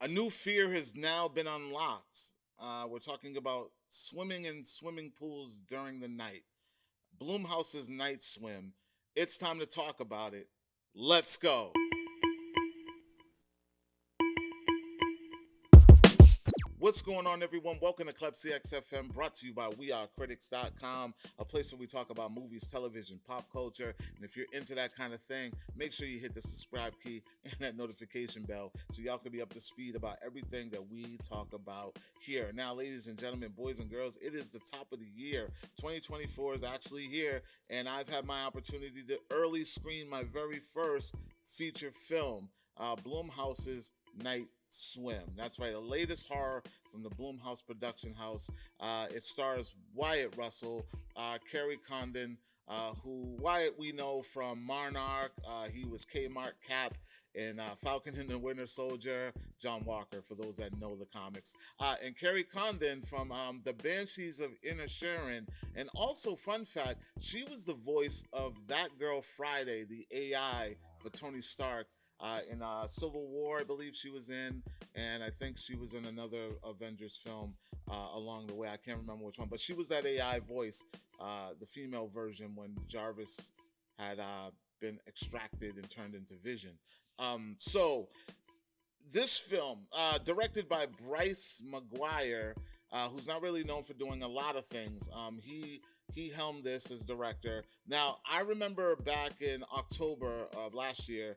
A new fear has now been unlocked. We're talking about swimming in swimming pools during the night. Bloomhouse's Night Swim. It's time to talk about it. Let's go. What's going on, everyone? Welcome to Klepcx FM, brought to you by CritiX.com, a place where we talk about movies, television, pop culture. And if you're into that kind of thing, make sure you hit the subscribe key and that notification bell so y'all can be up to speed about everything that we talk about here. Now, ladies and gentlemen, boys and girls, it is the top of the year. 2024 is actually here, and I've had my opportunity to early screen my very first feature film, Blumhouse's Night Swim. That's right, the latest horror from the Blumhouse production house. It stars Wyatt Russell, Kerry Condon, who Wyatt we know from Monarch. He was Kmart Cap in Falcon and the Winter Soldier. John Walker, for those that know the comics. And Kerry Condon from the Banshees of Inisherin. And also, fun fact, she was the voice of that girl Friday, the AI for Tony Stark in Civil War, I believe she was in, and I think she was in another Avengers film along the way. I can't remember which one, but she was that AI voice, the female version when Jarvis had been extracted and turned into Vision. So this film, directed by Bryce McGuire, who's not really known for doing a lot of things. He helmed this as director. Now, I remember back in October of last year,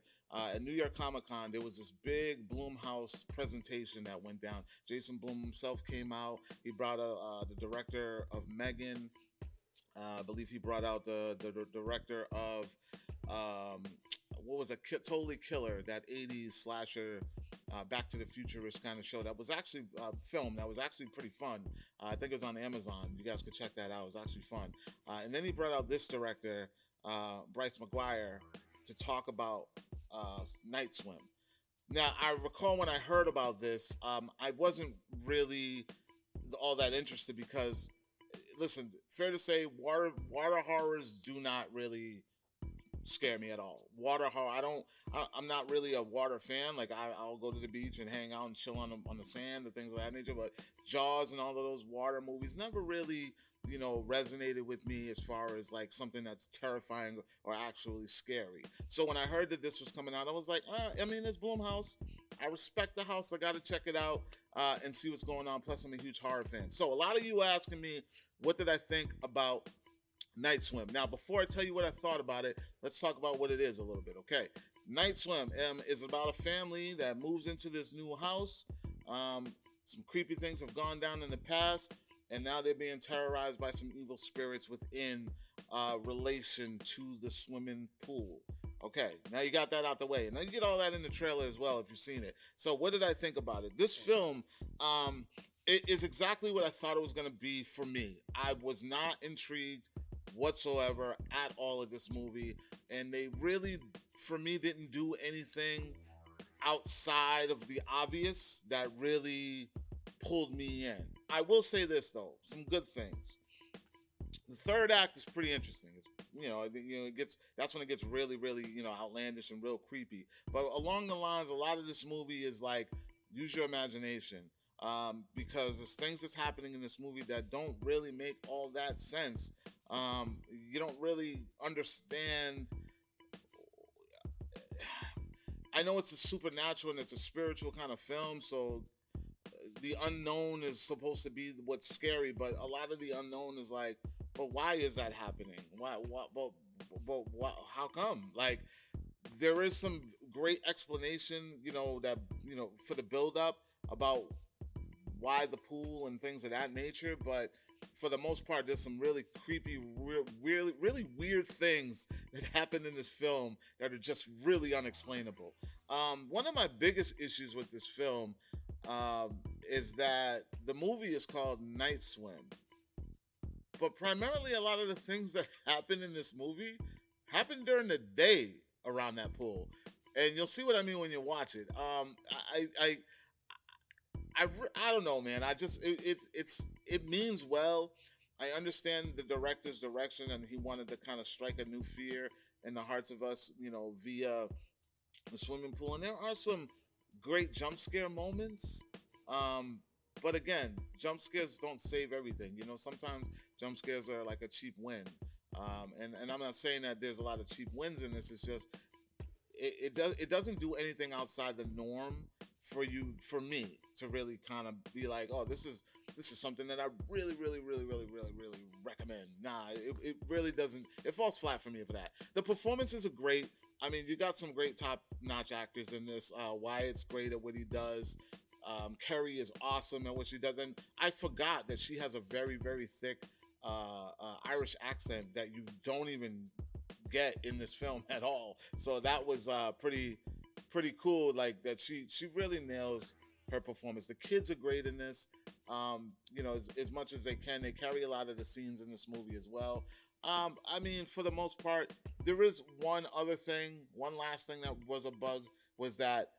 at New York Comic Con, there was this big Blumhouse presentation that went down. Jason Blum himself came out. He brought out the director of Megan. I believe he brought out the director of what was a Totally Killer, that 80s slasher, Back to the Futurist kind of show that was actually filmed. That was actually pretty fun. I think it was on Amazon. You guys could check that out. It was actually fun. And then he brought out this director, Bryce McGuire, to talk about Night Swim. Now, I recall when I heard about this, I wasn't really all that interested because, listen, fair to say, water horrors do not really scare me at all. Water horror, I'm not really a water fan. Like I'll go to the beach and hang out and chill on the sand and things of that nature. But Jaws and all of those water movies never really, resonated with me as far as like something that's terrifying or actually scary. So when I heard that this was coming out, I was like, it's Blumhouse. I respect the house. I got to check it out and see what's going on. Plus, I'm a huge horror fan. So a lot of you asking me, what did I think about Night Swim? Now, before I tell you what I thought about it, let's talk about what it is a little bit, okay? Night Swim is about a family that moves into this new house. Some creepy things have gone down in the past, and now they're being terrorized by some evil spirits within relation to the swimming pool. Okay, now you got that out the way. Now you get all that in the trailer as well if you've seen it. So what did I think about it? This film, it is exactly what I thought it was going to be for me. I was not intrigued whatsoever at all of this movie, and they really, for me, didn't do anything outside of the obvious that really pulled me in. I will say this though, some good things. The third act is pretty interesting. It's, it gets, that's when it gets really, really, outlandish and real creepy. But along the lines, a lot of this movie is like, use your imagination. Because there's things that's happening in this movie that don't really make all that sense. You don't really understand. I know it's a supernatural and it's a spiritual kind of film, so the unknown is supposed to be what's scary, but a lot of the unknown is like, but why is that happening? But how come? Like, there is some great explanation, for the build up about why the pool and things of that nature, but for the most part, there's some really creepy, really, really weird things that happen in this film that are just really unexplainable. One of my biggest issues with this film is that the movie is called Night Swim, but primarily a lot of the things that happen in this movie happen during the day around that pool, and you'll see what I mean when you watch it. I don't know, man. It means well. I understand the director's direction, and he wanted to kind of strike a new fear in the hearts of us, via the swimming pool. And there are some great jump scare moments. Um, but again, jump scares don't save everything. You know, sometimes jump scares are like a cheap win. And I'm not saying that there's a lot of cheap wins in this. It's just it doesn't do anything outside the norm for me to really kind of be like, oh, this is something that I really recommend. Nah, it really doesn't. It falls flat for me for that. The performances are great. I mean, you got some great top notch actors in this. Wyatt's great at what he does. Kerry is awesome at what she does, and I forgot that she has a very thick Irish accent that you don't even get in this film at all. So that was pretty cool. Like that, she really nails her performance. The kids are great in this. You know, as much as they can, they carry a lot of the scenes in this movie as well. I mean, for the most part, there is one last thing that was a bug was that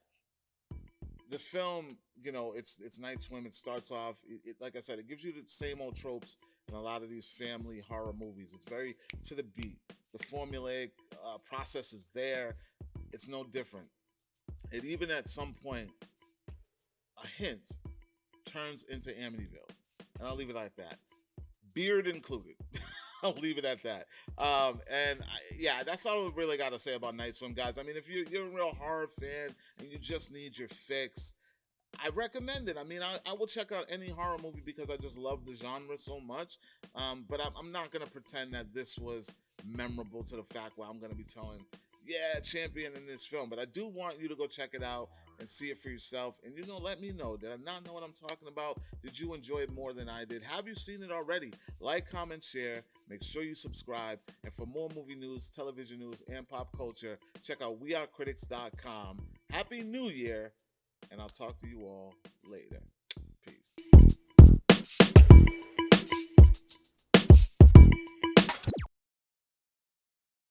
the film, you know, it's Night Swim. It starts off, like I said, it gives you the same old tropes in a lot of these family horror movies. It's very to the beat. The formulaic process is there. It's no different. It even at some point, a hint turns into Amityville, and I'll leave it like that. Beard included. I'll leave it at that. Yeah, that's all I really got to say about Night Swim, guys. I mean, if you're a real horror fan and you just need your fix, I recommend it. I mean, I will check out any horror movie because I just love the genre so much. But I'm not going to pretend that this was memorable to the fact where I'm going to be telling, yeah, champion in this film. But I do want you to go check it out and see it for yourself. And, you know, let me know. Did I not know what I'm talking about? Did you enjoy it more than I did? Have you seen it already? Like, comment, share. Make sure you subscribe. And for more movie news, television news, and pop culture, check out wearecritics.com. Happy New Year, and I'll talk to you all later.